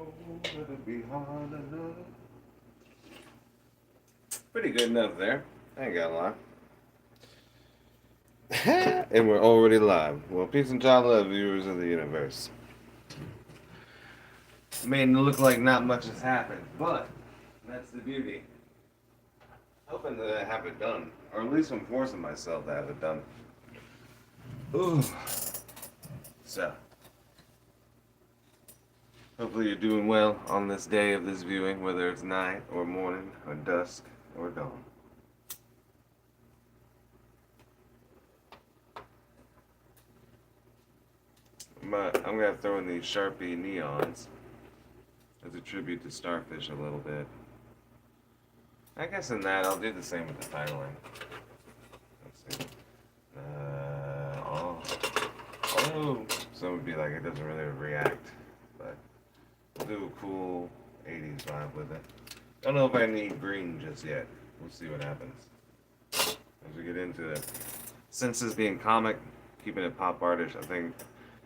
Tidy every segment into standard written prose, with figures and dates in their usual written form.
Oh, let it be hard enough. Pretty good enough there. I ain't gonna lie. And we're already live. Well, peace and child love, viewers of the universe. May look like not much has happened, but that's the beauty. Hoping that I have it done, or at least I'm forcing myself to have it done. Ooh. So, hopefully you're doing well on this day of this viewing, whether it's night or morning or dusk or dawn. I'm gonna throw in these Sharpie neons as a tribute to Starfish a little bit. I guess in that I'll do the same with the titling. Let's see. Oh. Some would be like it doesn't really react, but we'll do a cool 80s vibe with it. Don't know if I need green just yet. We'll see what happens as we get into it. Since this being comic, keeping it pop artish, I think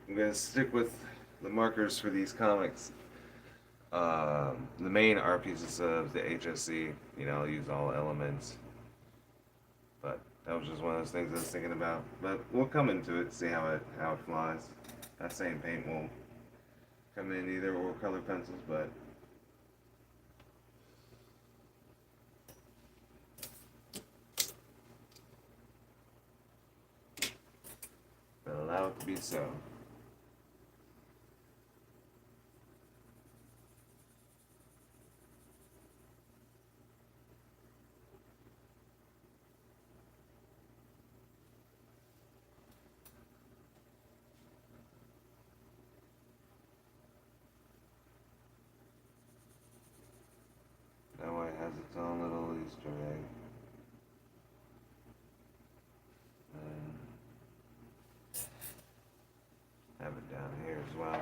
I'm gonna stick with the markers for these comics. The main art pieces of the HSC, I'll use all elements. But that was just one of those things I was thinking about. But we'll come into it, see how it flies. That same paint won't come in either, or color pencils, but allow it to be so. Now it has its own little Easter egg. And have it down here as well.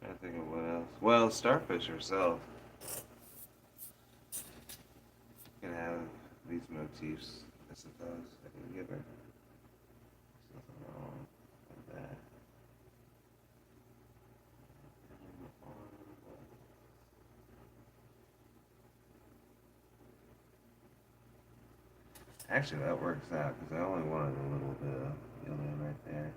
Trying to think of what else. Well, Starfish herself can have these motifs, I suppose. I can give her. There's nothing wrong with that. Actually, that works out because I only wanted a little bit of yellow right there.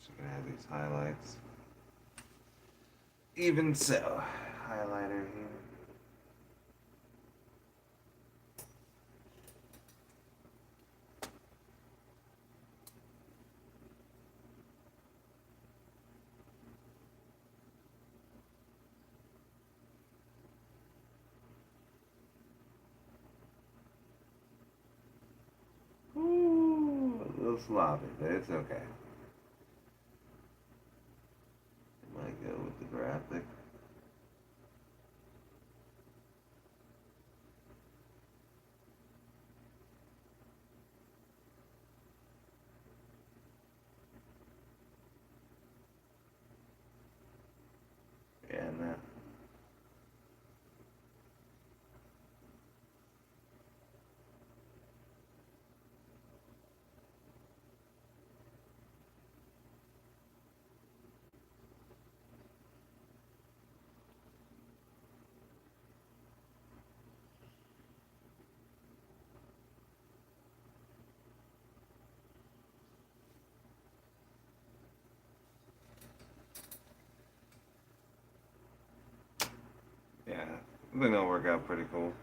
So I'm gonna have these highlights. Even so, highlighter here. Ooh, a little sloppy, but it's okay. It might go with the graphic. Yeah, no. Yeah, I think that'll work out pretty cool.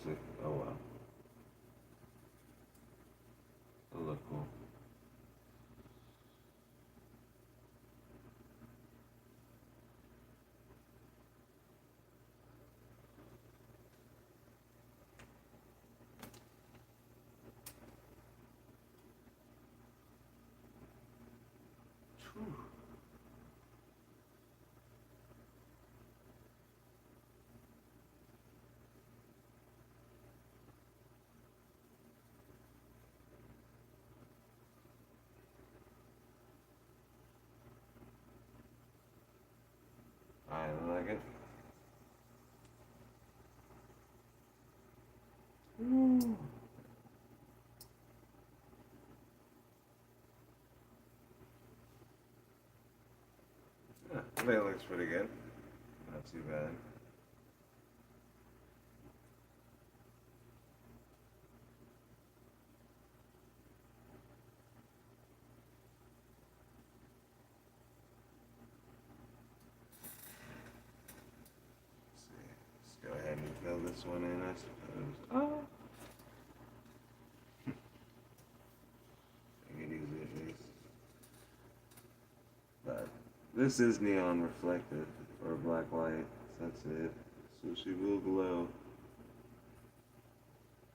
Honestly, oh wow. It'll look cool. I like it. Ooh. Yeah, I think it looks pretty good. Not too bad. Let's see. Let's go ahead and fill this one in, I suppose. Oh. Take it easy at least. But this is neon reflective for a black light. So that's it. So she will glow.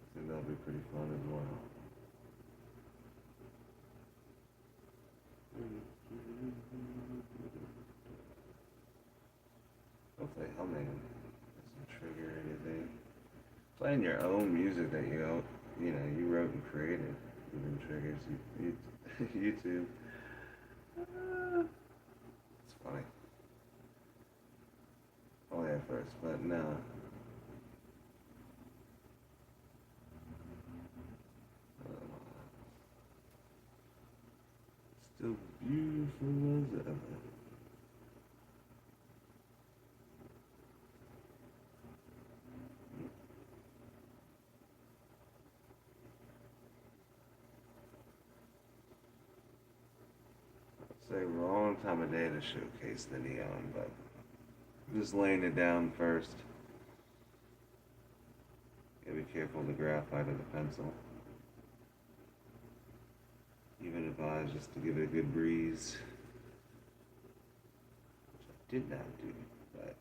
I think that'll be pretty fun as well. Hopefully humming doesn't trigger anything. Playing your own music that you wrote and created even triggers YouTube. It's funny. Only at first, but no. Still beautiful as ever. Say wrong time of day to showcase the neon, but just laying it down first. Gotta be careful of the graphite of the pencil. Even advised just to give it a good breeze, which I did not do, but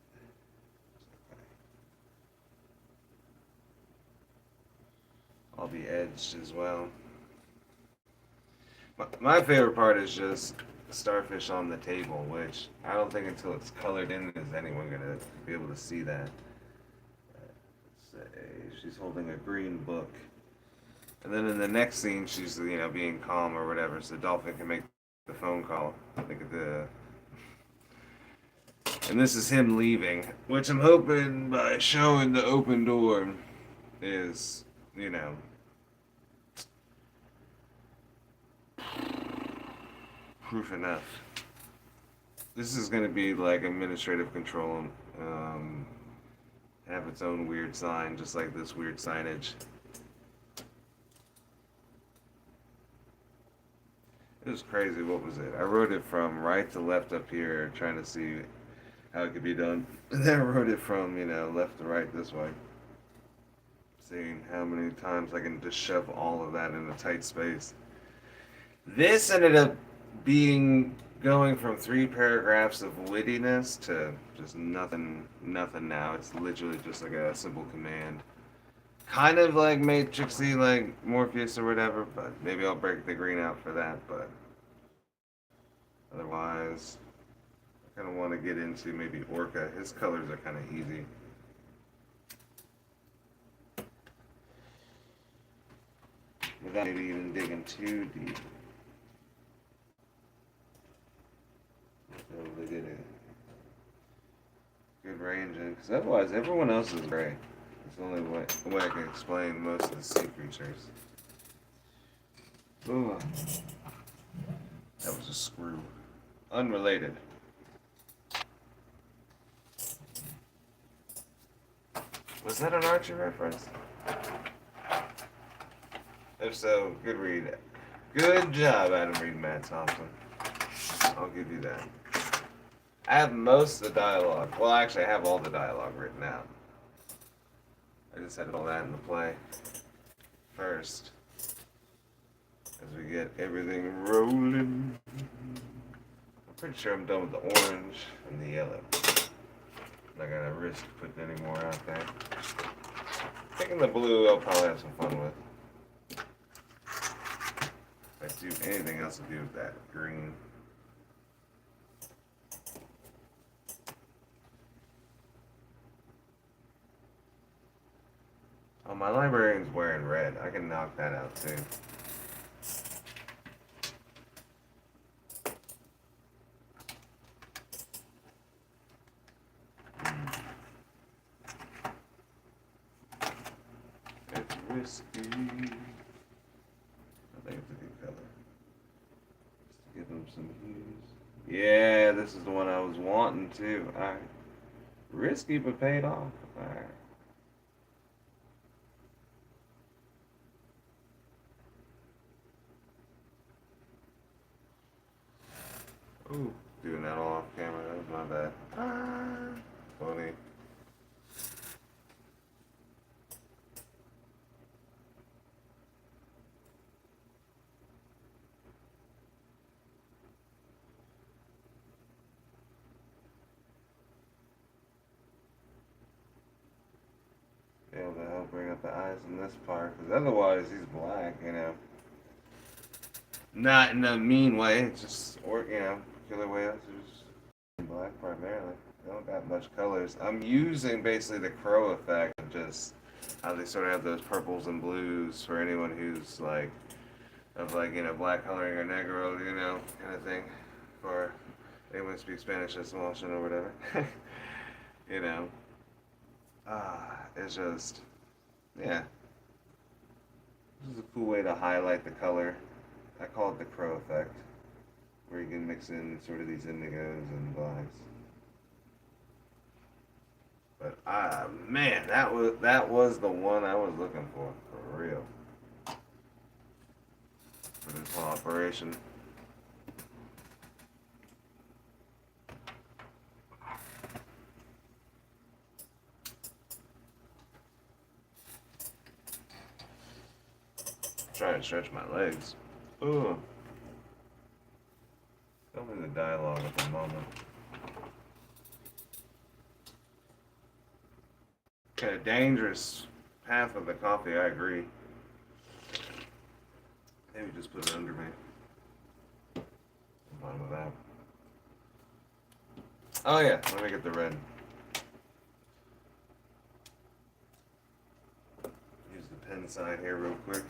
it's okay. I'll be edged as well. My favorite part is just starfish on the table, which I don't think until it's colored in is anyone gonna be able to see that. Let's say she's holding a green book, and then in the next scene she's being calm or whatever, so Dolphin can make the phone call. Look at and this is him leaving, which I'm hoping by showing the open door is proof enough. This is going to be like administrative control, have its own weird sign, just like this weird signage. It was crazy. What was it? I wrote it from right to left up here, trying to see how it could be done. And then I wrote it from, left to right this way. Seeing how many times I can just shove all of that in a tight space. This ended up going from 3 paragraphs of wittiness to just nothing now. It's literally just like a simple command. Kind of like Matrixy, like Morpheus or whatever, but maybe I'll break the green out for that, but otherwise, I kind of want to get into maybe Orca. His colors are kind of easy. Without maybe even digging too deep. So they did a good range in, because otherwise everyone else is gray. It's the only way I can explain most of the sea creatures. Ooh. That was a screw. Unrelated. Was that an Archie reference? If so, good read. Good job, Adam Reed, Matt Thompson. I'll give you that. I have most of the dialogue. Well, actually, I have all the dialogue written out. I just had all that into play first as we get everything rolling. I'm pretty sure I'm done with the orange and the yellow. I'm not gonna risk putting any more out there. Taking the blue, I'll probably have some fun with. If I do anything else to do with that green. Oh, my librarian's wearing red. I can knock that out too. It's risky. I think it's a good color. Just to give them some hues. Yeah, this is the one I was wanting too. Alright. Risky but paid off. Alright. Ooh, doing that all off camera. That was my bad. Funny. Be able to help bring up the eyes in this part, because otherwise he's black, you know. Not in a mean way, it's just, or, you know, killer whales are just black primarily. They don't got much colors. I'm using basically the crow effect of just how they sort of have those purples and blues for anyone who's like, of like, you know, black coloring or negro, you know, kind of thing. For anyone who speaks Spanish that's Welsh or whatever. You know. It's just, yeah. This is a cool way to highlight the color. I call it the crow effect, where you can mix in sort of these indigos and blacks. But man, that was the one I was looking for real, for this whole operation. Trying to stretch my legs. Ooh. Filming the dialogue at the moment. Kind of dangerous path with the coffee, I agree. Maybe just put it under me. I'm fine with that. Oh yeah, let me get the red. Use the pen side here real quick.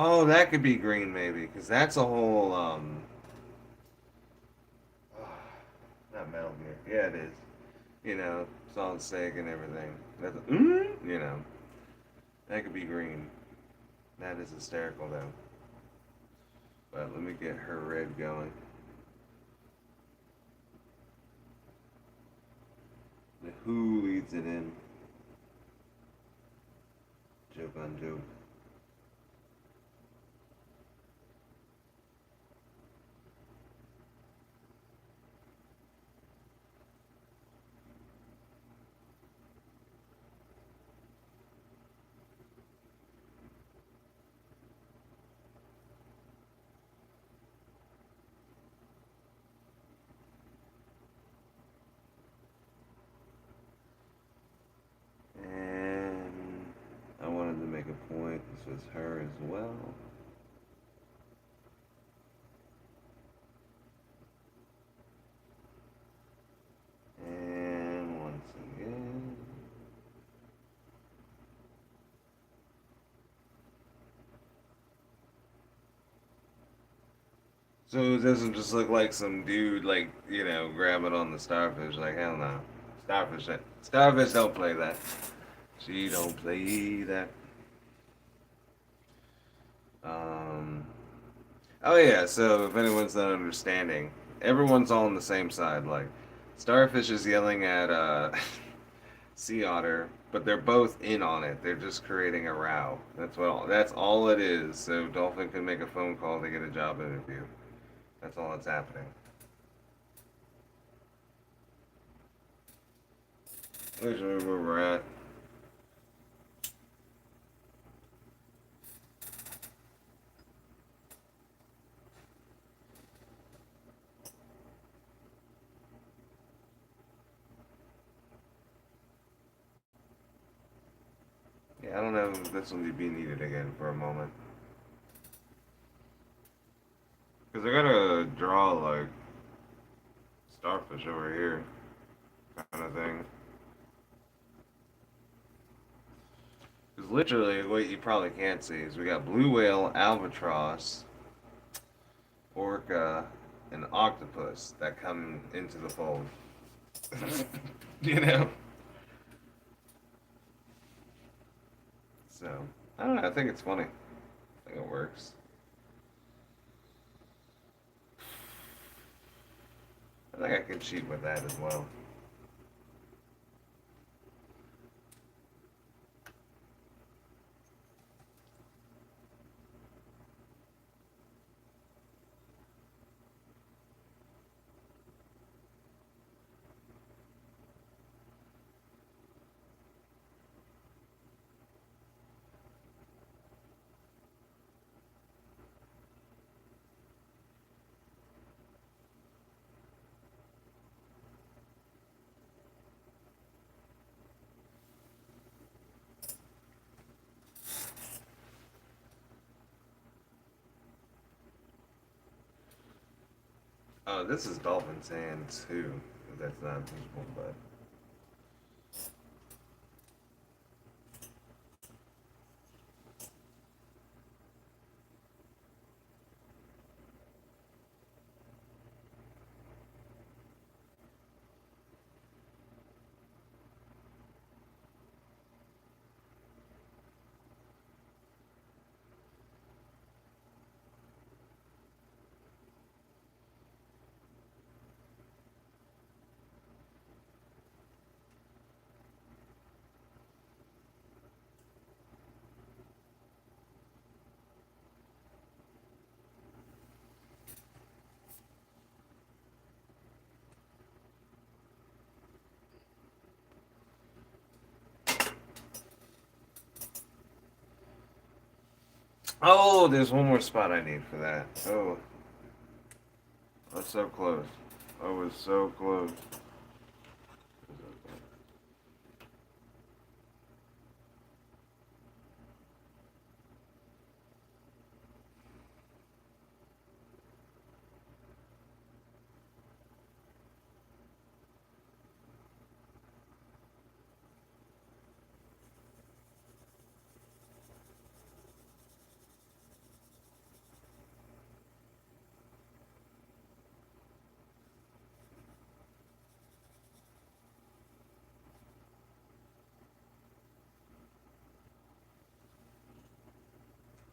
Oh, that could be green maybe, because that's a whole, not Metal Gear. Yeah, it is. You know, Solid Snake and everything. That's you know, that could be green. That is hysterical though. But let me get her red going. The who leads it in. Joke on joke. And I wanted to make a point. This was her as well. And once again. So it doesn't just look like some dude, like, you know, grabbing on the starfish. Like, hell no. Starfish don't play that. She don't play that. Oh yeah, so if anyone's not understanding, everyone's all on the same side. Like, Starfish is yelling at, sea otter, but they're both in on it. They're just creating a row. That's all it is. So dolphin can make a phone call to get a job interview. That's all that's happening. Let's move where we're at. Yeah, I don't know if this will be needed again for a moment. Because I gotta draw like starfish over here, kind of thing. Because literally, what you probably can't see is we got blue whale, albatross, orca, and octopus that come into the fold. you know? So, I don't know. I think it's funny. I think it works. I think I can cheat with that as well. Oh, this is dolphin sand too. If that's not visible, but oh, there's one more spot I need for that. Oh, that's so close. I was so close.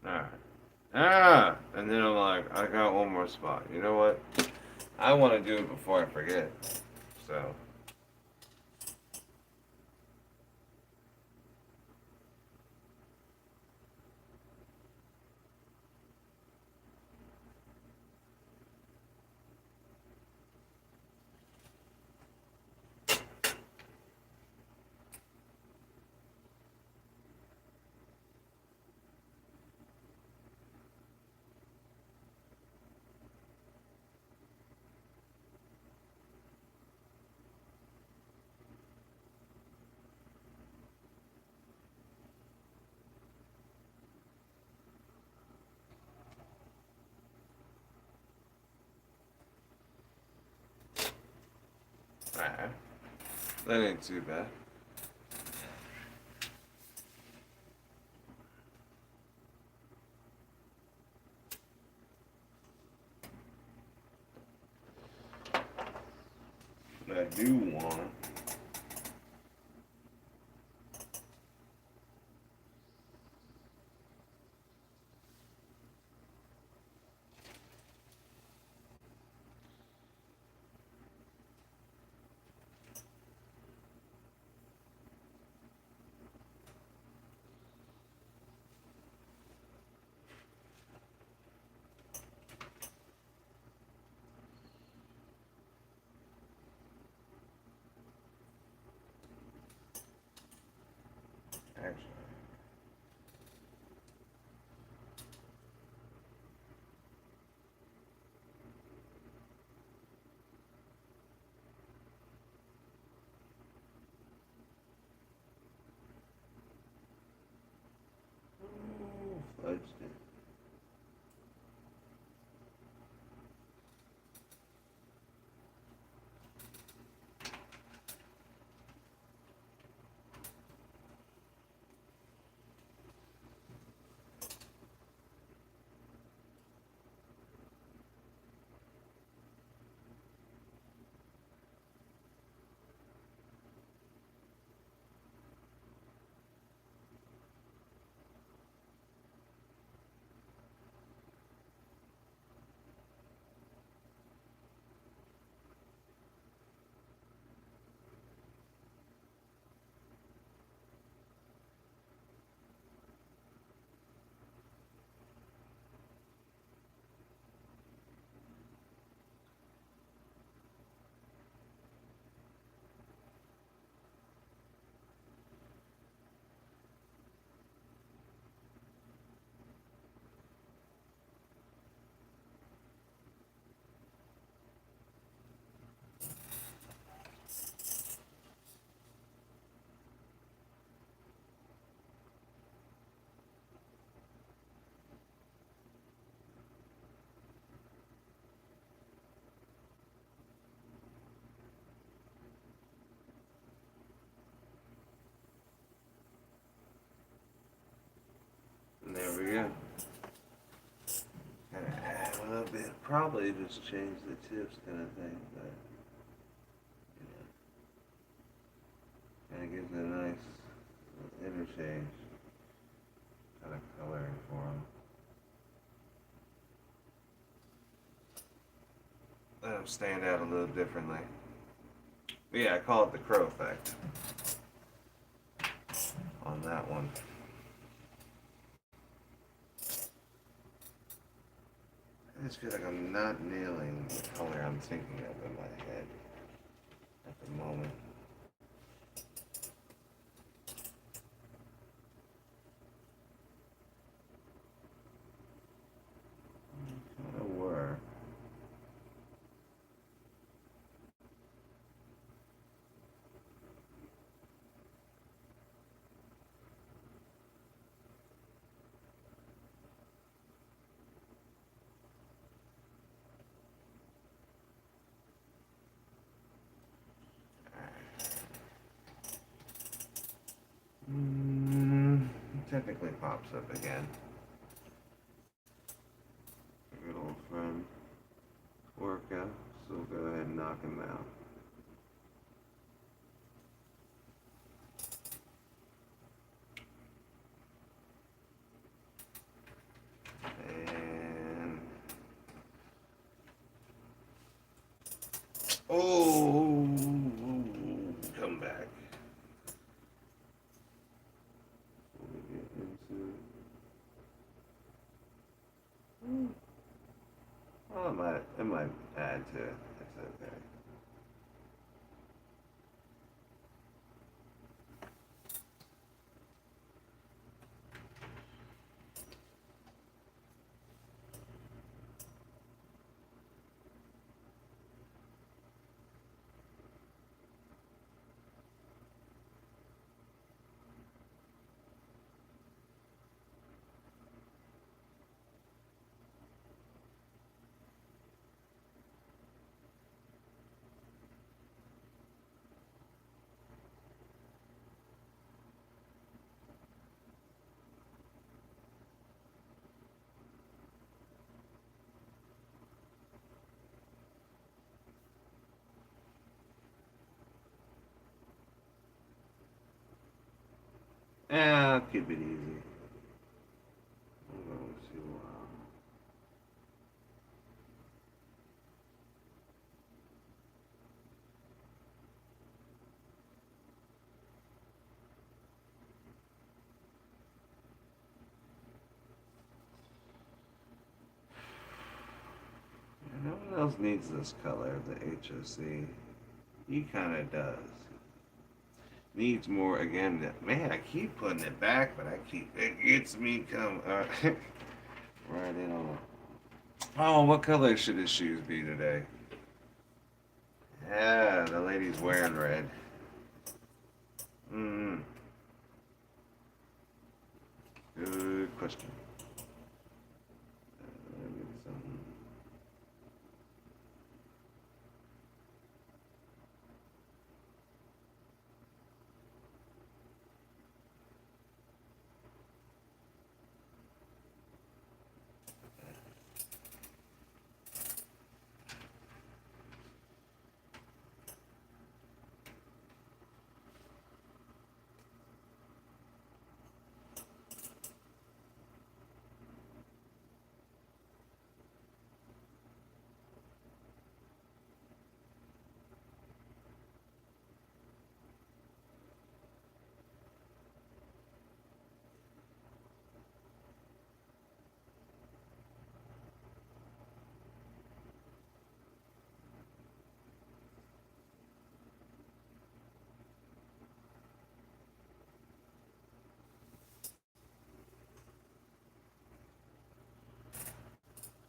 Alright. Ah! And then I'm like, I got one more spot. You know what? I want to do it before I forget. So. Alright. That ain't too bad. But I do want. Actually. Oh, fudged it. And there we go. Kind of add a little bit. Probably just change the tips kind of thing, but you know, kind of gives it a nice interchange kind of coloring for them. Let them stand out a little differently. But yeah, I call it the crow effect on that one. I just feel like I'm not nailing the color I'm thinking of in my head at the moment. Kind of were. Technically pops up again. Good old friend workout, so go ahead and knock him out. And oh, come back. Before we get into well, it might add to it. It's okay. I'll keep it easy. I'm going to no one else needs this color, the HSC. He kind of does. Needs more again. Man, I keep putting it back, but it gets me come right in on. Oh, what color should his shoes be today? Yeah, the lady's wearing red. Hmm. Good question. Let me get something.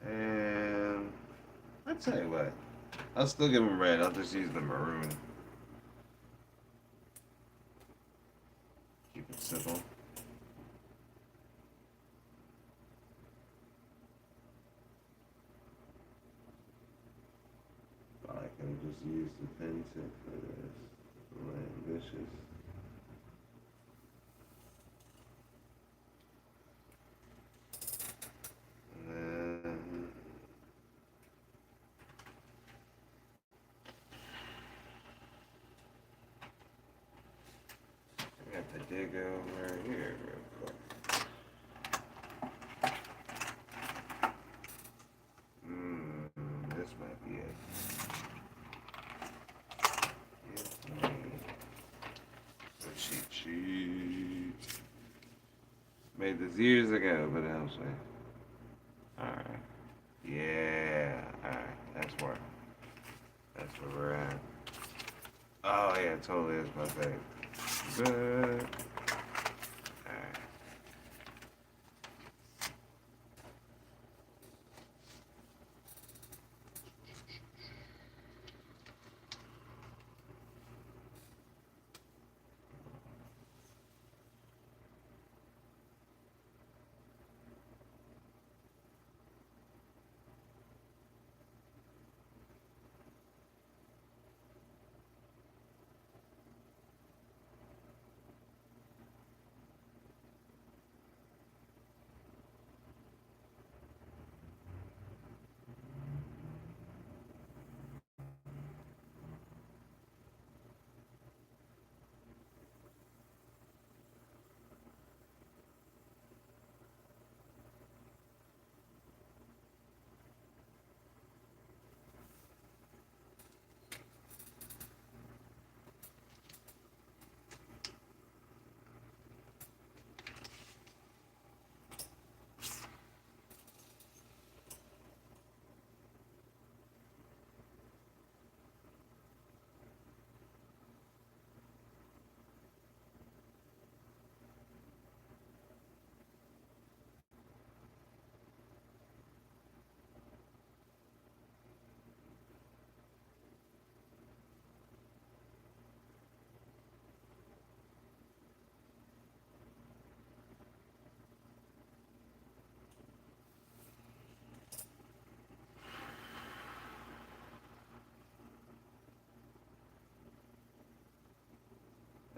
And I'll tell you what. I'll still give him red. I'll just use the maroon. Keep it simple. But I can just use the pen tip for this. A little ambitious. And then I got to dig over here real quick. This might be it. Give me the cheat sheet. Made this years ago, but it helps me. Alright. Yeah. Alright. That's where we're at. Oh yeah, it totally is my thing. Good. Alright.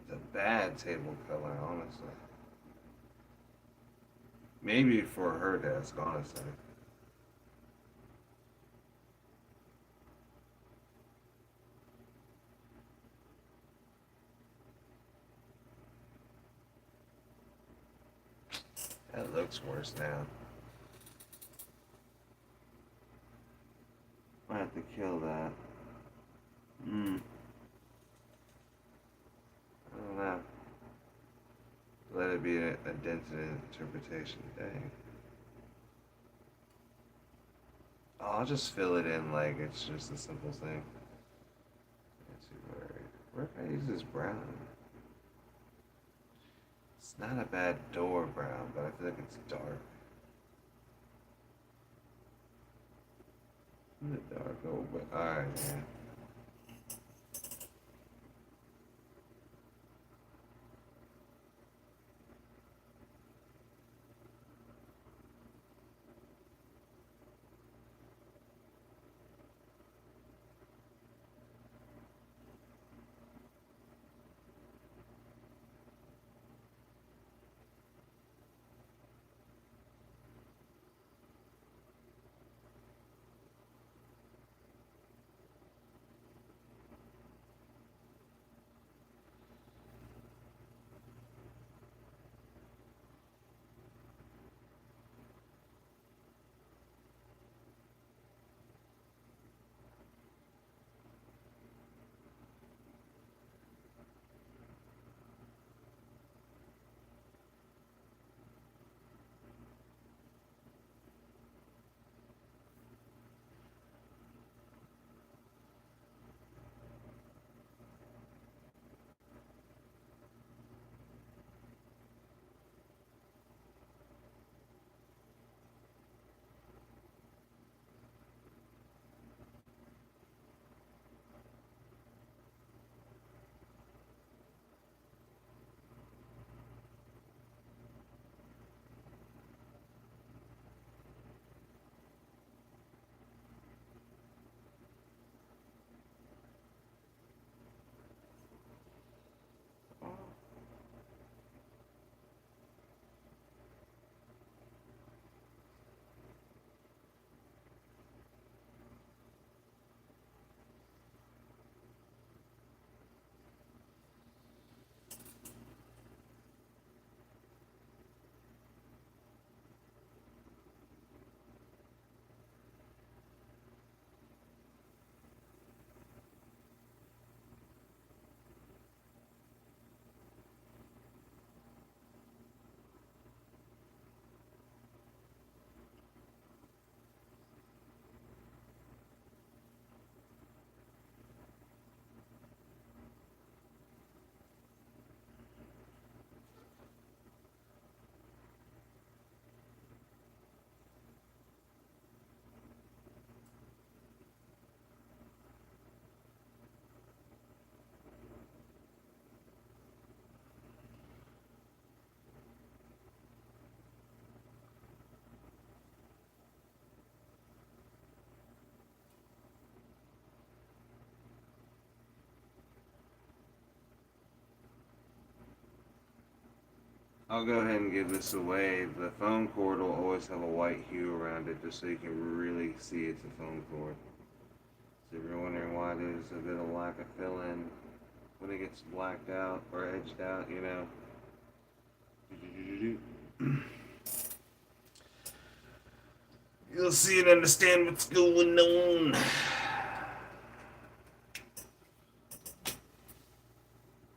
It's a bad table color, honestly. Maybe for her desk, honestly. That looks worse now. I have to kill that. I don't know. Let it be a dented interpretation. Dang. Oh, I'll just fill it in like it's just a simple thing. Not too worried. Where can I use this brown? It's not a bad door brown, but I feel like it's dark. The dark old, but alright, man. I'll go ahead and give this away. The phone cord will always have a white hue around it just so you can really see it's a phone cord. So if you're wondering why there's a bit of lack of fill-in when it gets blacked out or edged out, you know. You'll see and understand what's going on.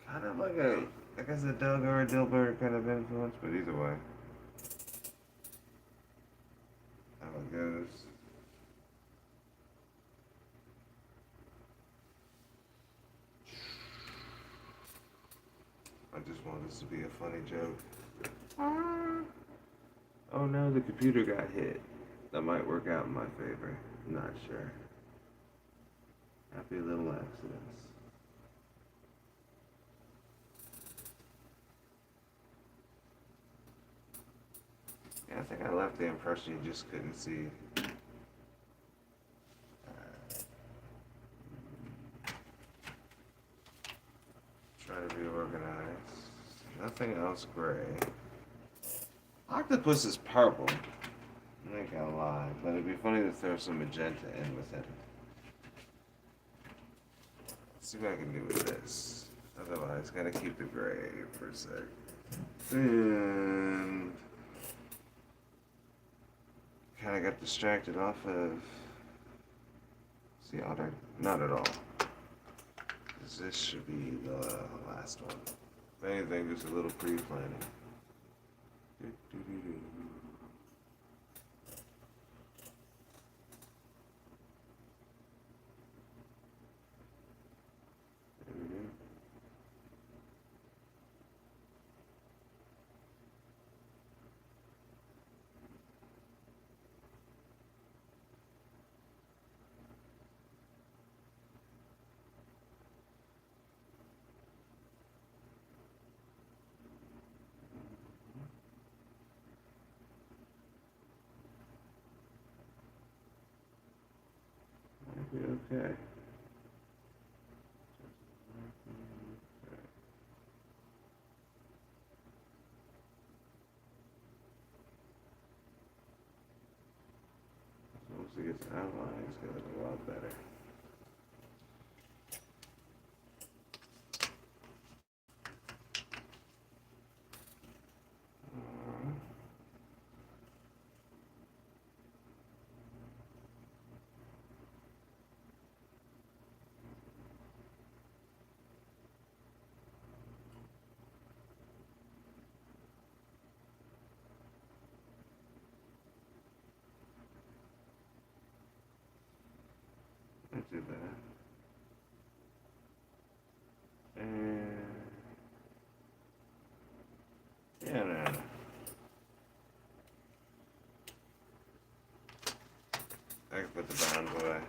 Kind of like a, I guess a Doug or a Dilbert kind of influence, but either way. How it goes. I just want this to be a funny joke. Oh no, the computer got hit. That might work out in my favor. Not sure. Happy little accidents. Yeah, I think I left the impression you just couldn't see. Try to be organized. Nothing else gray. Octopus is purple. I ain't gonna lie, but it'd be funny to throw some magenta in with it. Let's see what I can do with this. Otherwise, gotta keep the gray for a sec. And kind of got distracted off of the otter. Not at all. This should be the last one. If anything, just a little pre-planning. Be okay. Once it gets outlined, it's gonna look a lot better. Let's do that. And yeah, no. I can put the bounds away.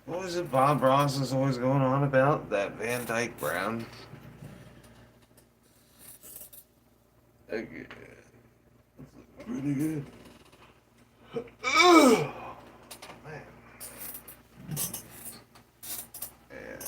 What was it Bob Ross is always going on about? That Van Dyke Brown? Okay. Pretty good. Man. Yeah.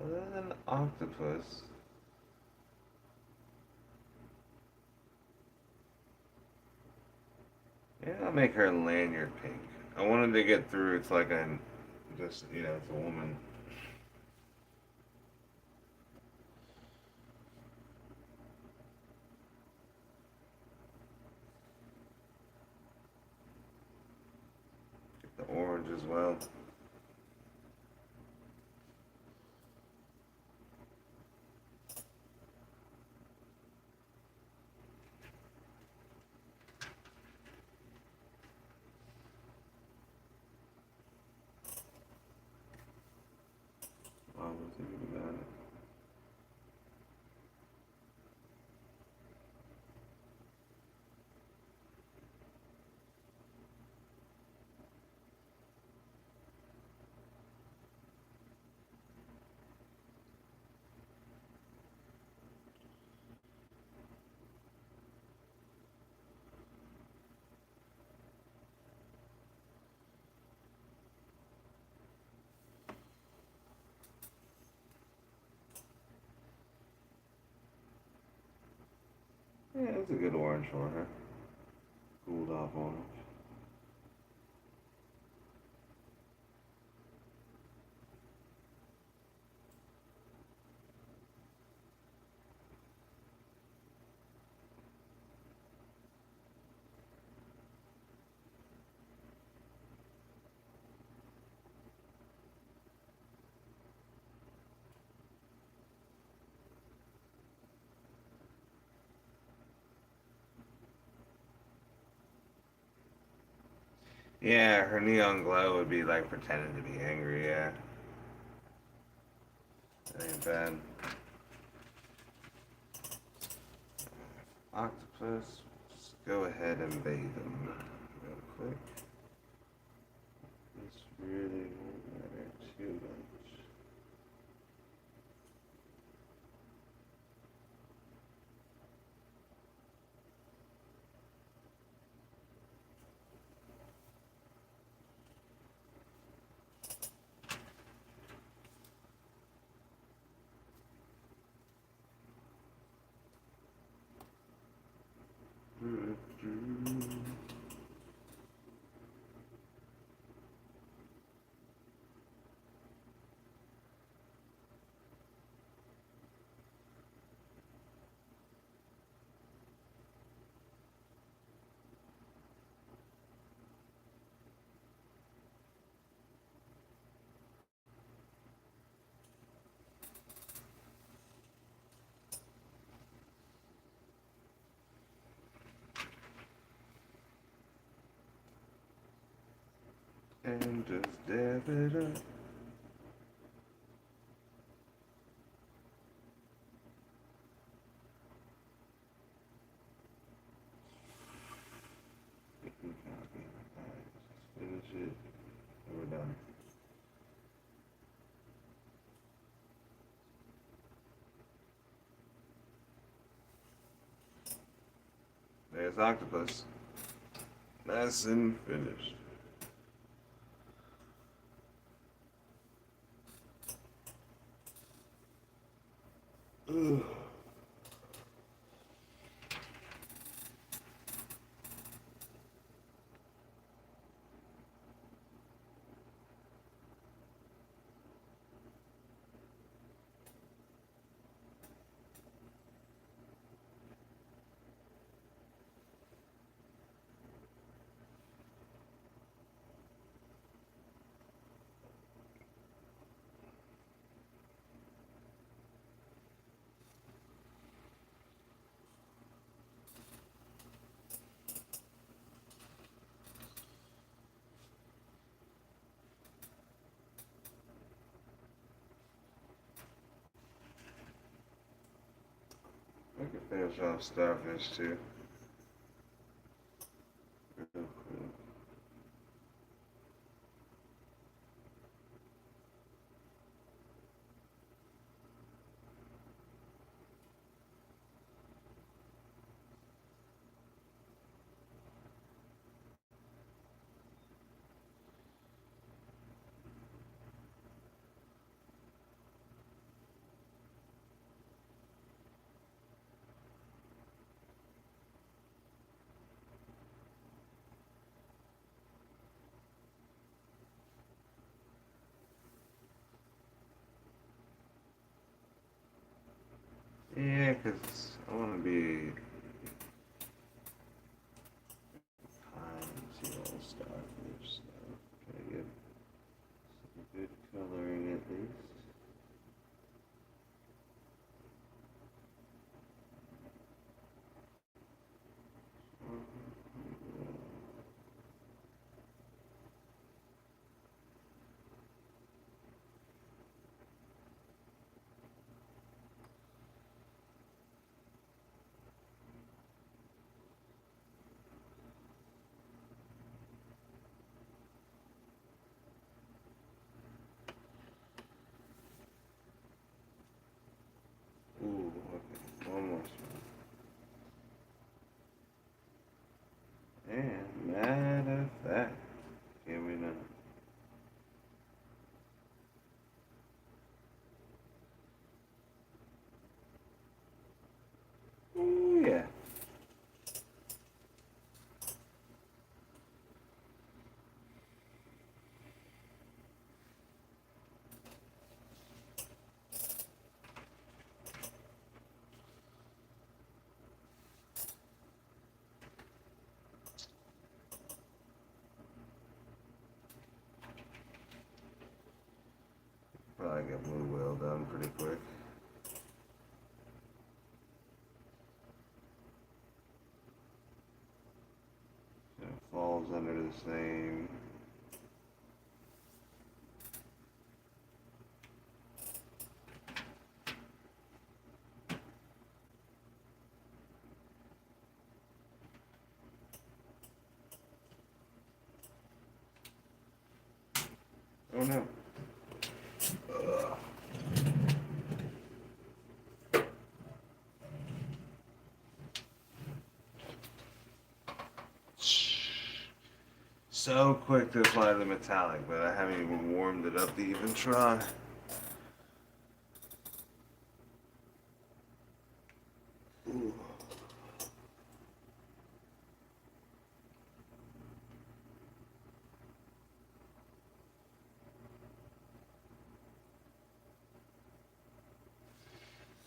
Other than octopus, yeah, I'll make her lanyard pink. I wanted to get through. It's like I'm just, it's a woman. Get the orange as well. I was thinking about it. Yeah, it's a good orange for her. Cooled off orange. Yeah, her neon glow would be like pretending to be angry, yeah. That ain't bad. Octopus, just go ahead and bathe them real quick. This really won't matter too much. and just dab it up. Alright, let's finish it. And we're done. There's octopus. Nice and finished. Ugh. I can finish off starfish too. Real quick. Yeah, because I want to be kind to all starfish, so try to get some good coloring at least. Ooh, okay, almost. And matter of fact, can we not? Ooh, yeah. Probably get blue whale done pretty quick. It falls under the same. Oh no. Ugh. So quick to apply the metallic, but I haven't even warmed it up to even try. Ooh.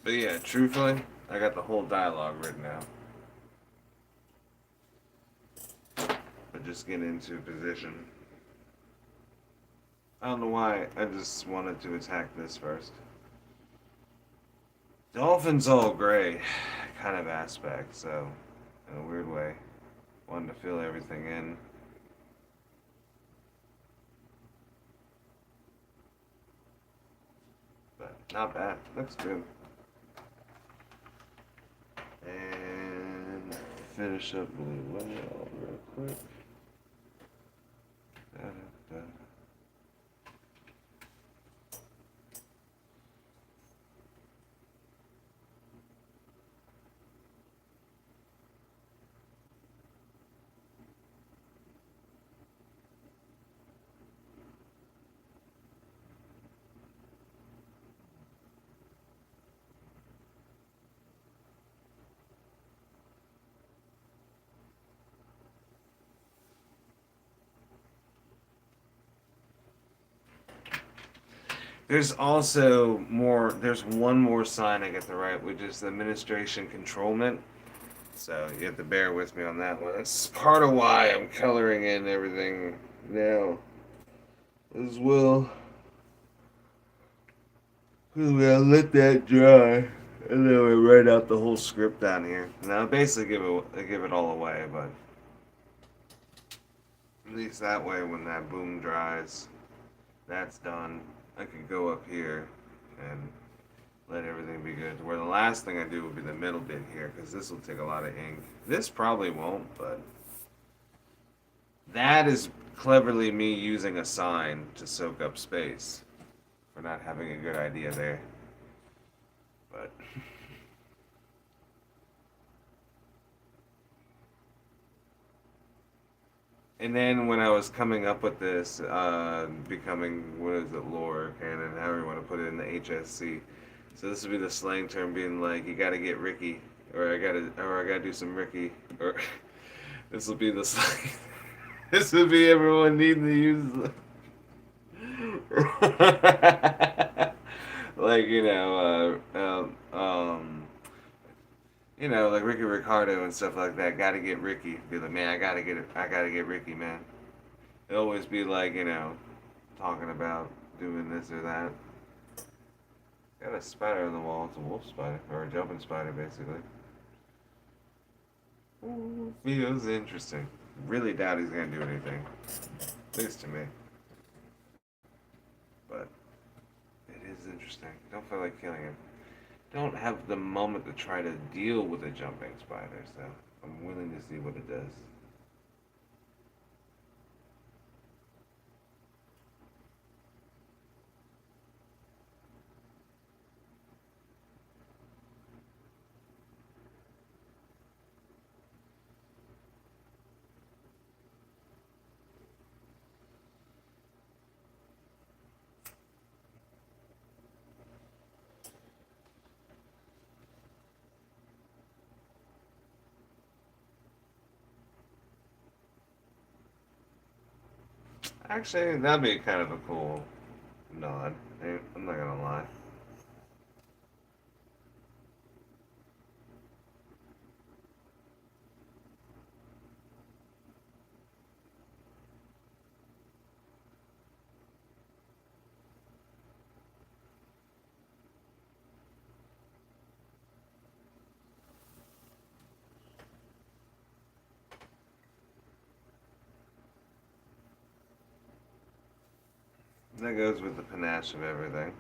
But yeah, truthfully, I got the whole dialogue written out. But just get into position. I don't know why, I just wanted to attack this first. Dolphin's all gray kind of aspect, so in a weird way, wanted to fill everything in. Not bad. Looks good. And finish up blue layout real quick. Da-da-da. There's also more. There's one more sign I get to write, which is the administration controlment. So you have to bear with me on that one. That's part of why I'm coloring in everything now as well. I'll let that dry, and then we write out the whole script down here. Now basically give it all away, but at least that way when that boom dries, that's done. I could go up here and let everything be good. Where the last thing I do would be the middle bit here, because this will take a lot of ink. This probably won't, but that is cleverly me using a sign to soak up space for not having a good idea there. But and then when I was coming up with this, becoming what is it, lore canon, however you want to put it in the HSC. So this would be the slang term, being like, you got to get Ricky, or I gotta do some Ricky, or this will be the slang. This would be everyone needing to use. Like like Ricky Ricardo and stuff like that. Got to get Ricky. Be like, man, I gotta get Ricky, man. It'll always be like, talking about doing this or that. Got a spider on the wall. It's a wolf spider, or a jumping spider, basically. Ooh, feels interesting. Really doubt he's gonna do anything. At least to me. But it is interesting. Don't feel like killing him. Don't have the moment to try to deal with a jumping spider, so I'm willing to see what it does. Actually, that'd be kind of a cool nod. I'm not gonna lie. That goes with the panache of everything.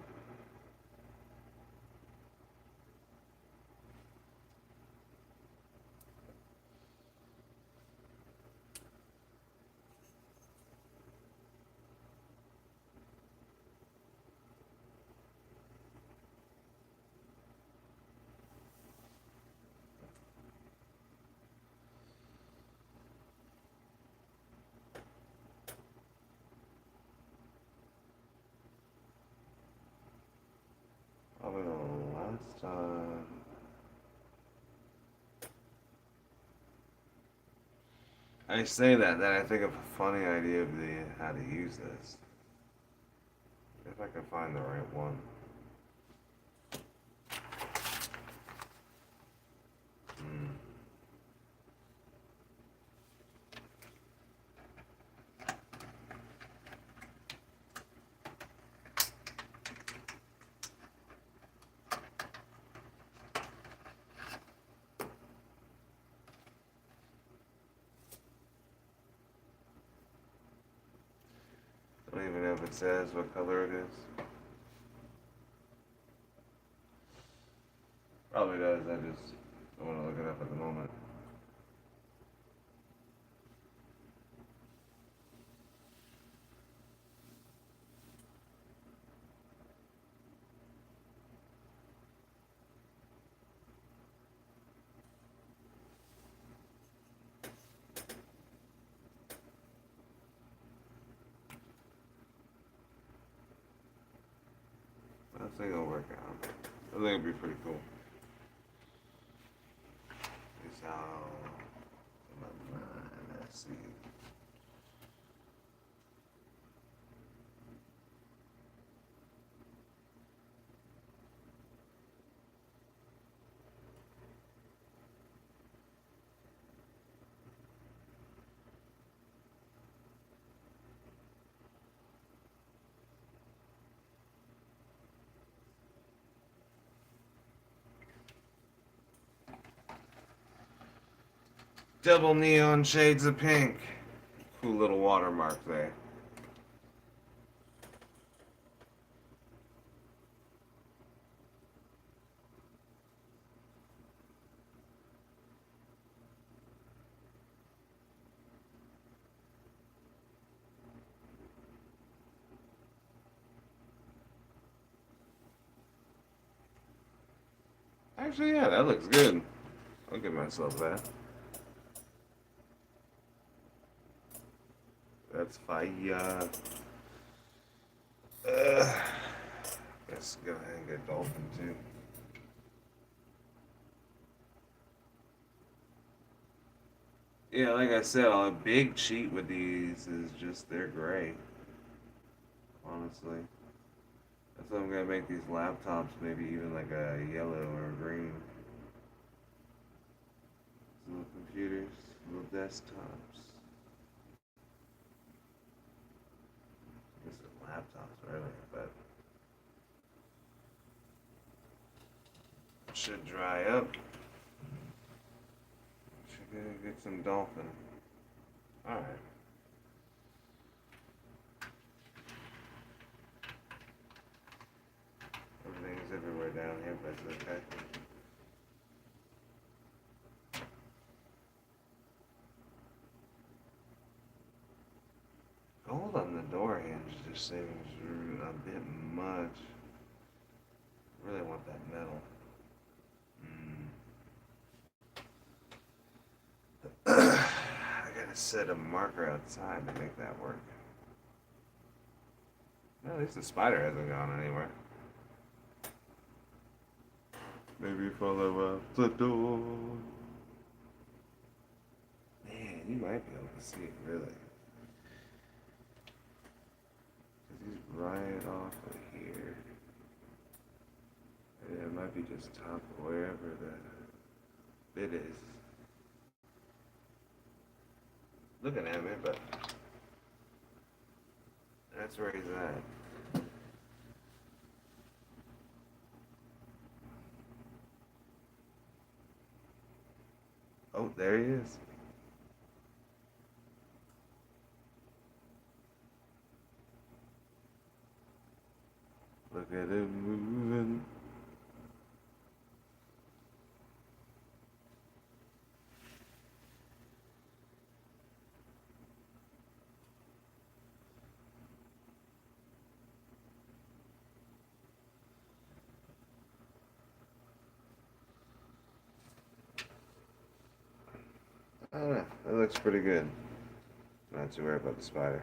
Probably the last time. I say that, then I think of a funny idea of how to use this. If I can find the right one. Hmm. Don't even know if it says what color it is. Probably does. I just don't want to look it up at the moment. I think it'll work out. I think it'll be pretty cool. It's how my mind. Let's see. Double neon shades of pink. Cool little watermark there. Actually, yeah, that looks good. I'll give myself that. That's fire. Let's go ahead and get dolphin too. Yeah, like I said, a big cheat with these is just they're gray. Honestly, that's why I'm gonna make these laptops maybe even like a yellow or a green. Little computers, little desktops. I guess they're laptops really, but it should dry up. Should get some dolphin. All right. Everything's everywhere down here, but it's okay. Gold on the door hinge just seems a bit much. Really want that metal. I gotta set a marker outside to make that work. Well, at least the spider hasn't gone anywhere. Maybe follow up the door. Man, you might be able to see it really. Because he's right off of here. Yeah, it might be just top of wherever the bit is. Looking at me, but that's where he's at. Oh, there he is. Look at him moving. I don't know. That looks pretty good. Not too worried about the spider.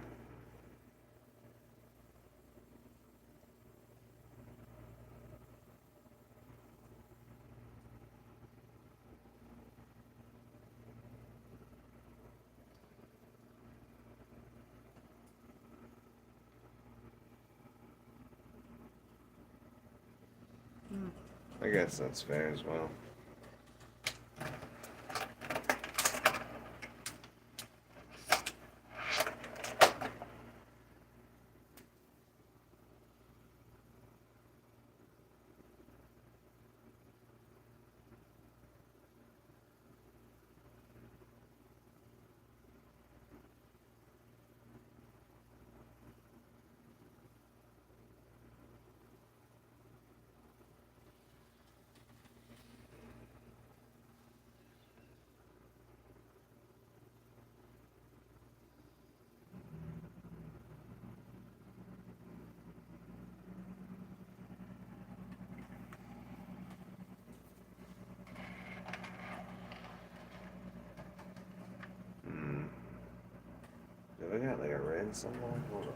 I guess that's fair as well. like a red somewhere? Hold on.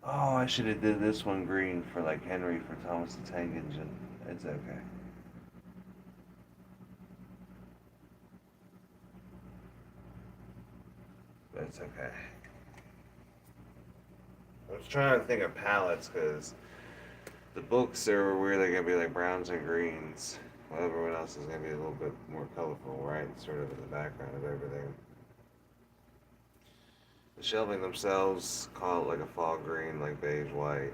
Oh, I should have did this one green for like Henry for Thomas the Tank Engine. It's okay. It's okay. I was trying to think of palettes because the books are where they're gonna be like browns and greens, while everyone else is gonna be a little bit more colorful, right? Sort of in the background of everything. The shelving themselves call it like a fog green, like beige white.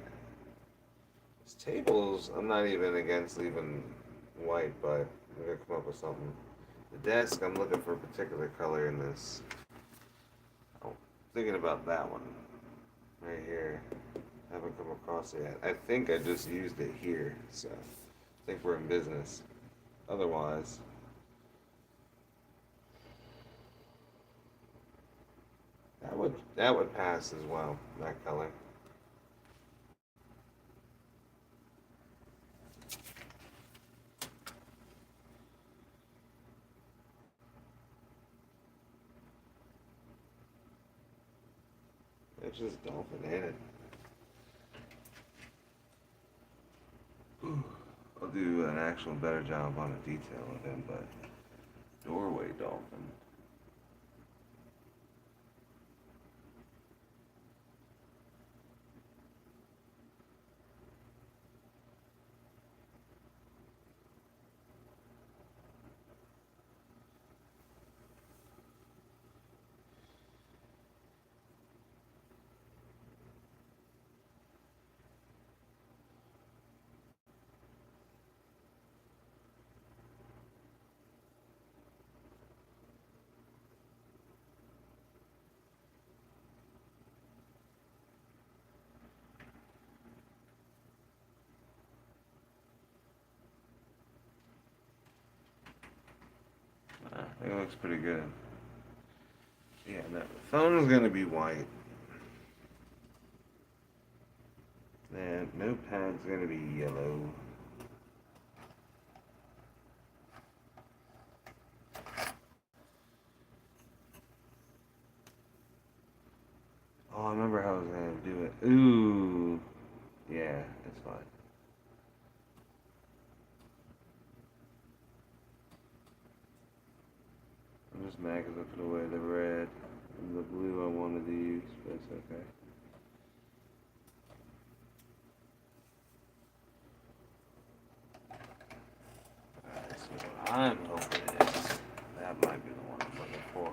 These tables, I'm not even against leaving white, but I'm gonna come up with something. The desk, I'm looking for a particular color in this. Oh, thinking about that one right here. Haven't come across it yet. I think I just used it here, so I think we're in business. Otherwise, that would pass as well. That color. It's just dolphin in it. I'll do an actual better job on a detail of him, but doorway dolphin. I think it looks pretty good. Yeah, no, the phone is gonna be white. And notepad's gonna be yellow. Oh, I remember how I was gonna do it. Ooh, yeah, it's fine. I'm just mad because I put away the red and the blue I wanted to use, but it's okay. Alright, so what I'm hoping is that might be the one I'm looking for.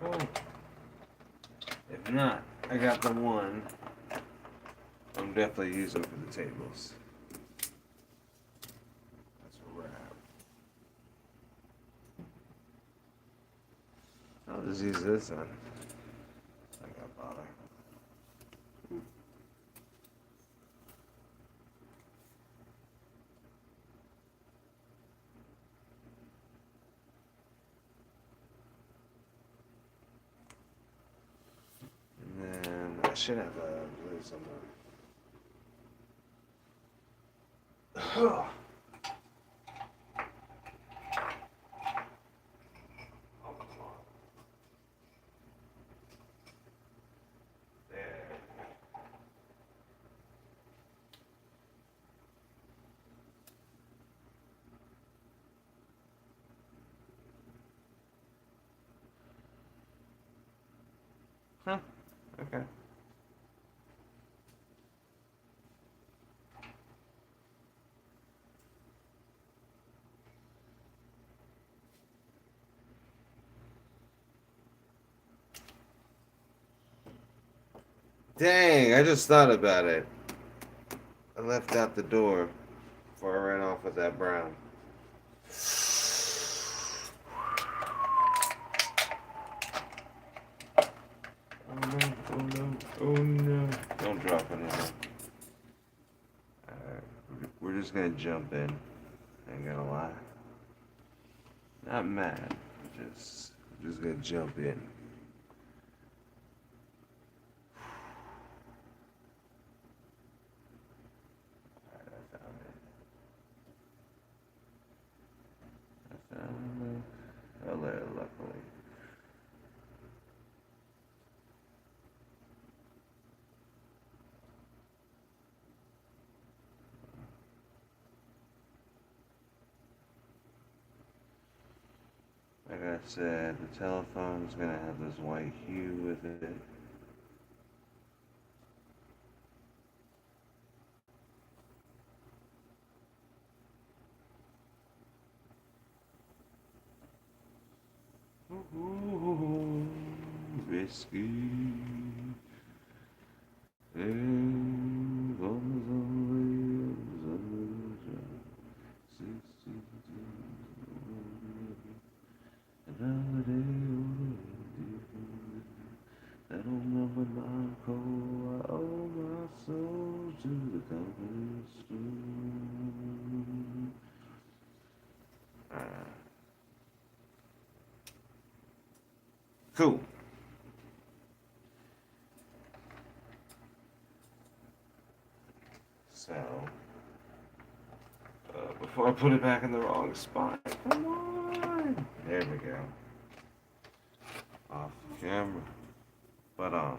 Oh. If not, I got the one I'm definitely using for the tables. That's where we're at. I'll just use this then. I got bother. And then I should have a blue somewhere. Oh, come on. There. Huh. Okay. Dang, I just thought about it. I left out the door before I ran off with that brown. Oh no, oh no, oh no. Don't drop anything. Alright, we're just gonna jump in. Hang Not mad. Just gonna jump in. Alright, I found it. I found it. Earlier, luckily. Like I said, the telephone's gonna have this white hue with it. Ooh, risky. Another day, I don't know when my call. I owe my soul to the company store. Cool. So, before I put it back in the wrong spot, come on. There we go. Off the camera. But,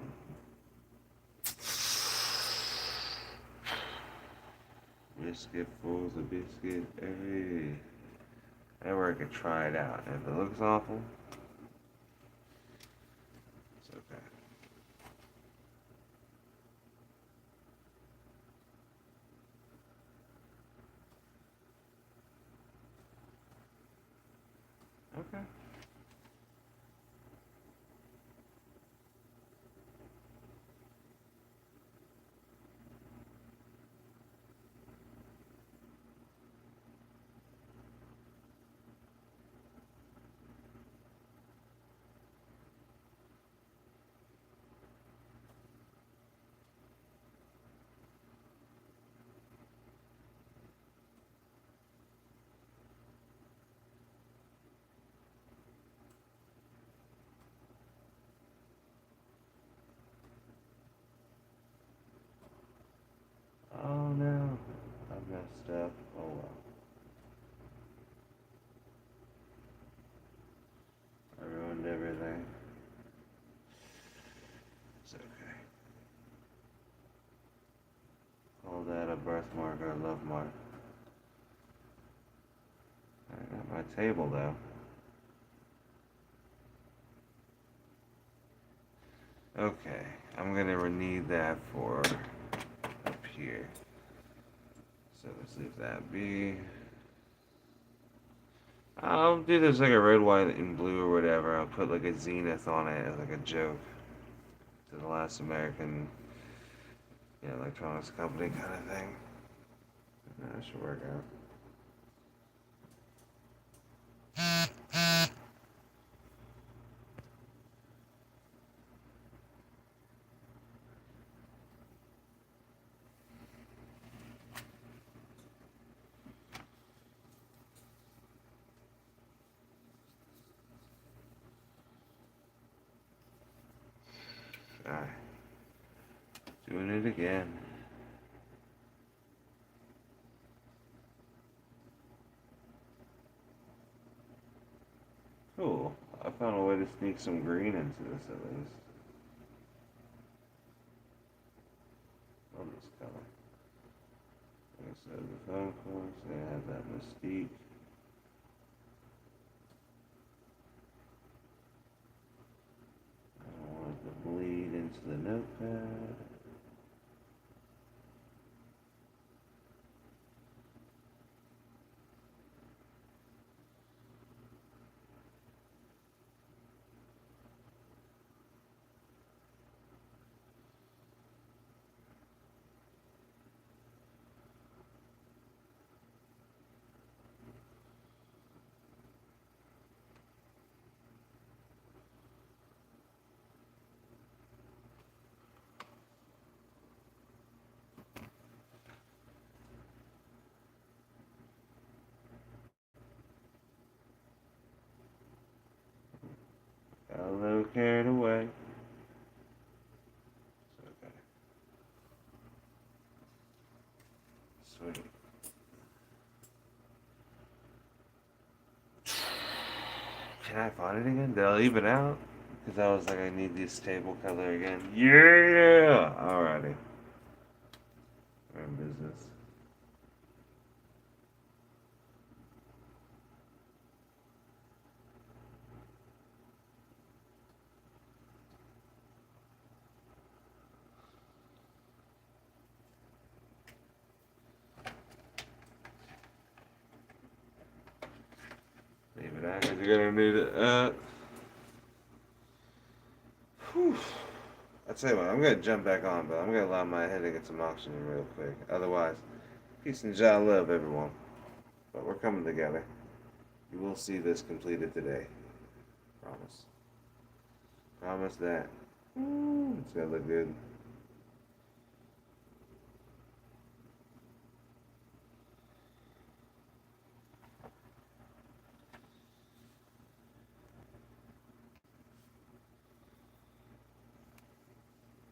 biscuit for the biscuit. Hey. Ever I could try it out. If it looks awful, it's okay. Okay. Oh no. I messed up. Oh well. I ruined everything. It's okay. Call that a birthmark or a love mark. I got my table though. Okay, I'm gonna need that for up here. So let's leave that be. I'll do this like a red, white, and blue or whatever. I'll put like a zenith on it as like a joke to the last American, electronics company kind of thing. That should work out. Alright. Doing it again. Cool. I found a way to sneak some green into this at least. Love this color. Like I said, the phone calls, they have that mystique. I don't want it to bleed into the notepad. carried away. Okay. Sweet. Can I find it again? Did I leave it out? Because I was like, I need this table color again. Yeah! Alrighty. We're in business. Leave it out because you're gonna need it. Whew. I tell you what, I'm gonna jump back on, but I'm gonna allow my head to get some oxygen real quick. Otherwise, peace and joy, love, everyone. But we're coming together. You will see this completed today. Promise. Promise that. It's gonna look good.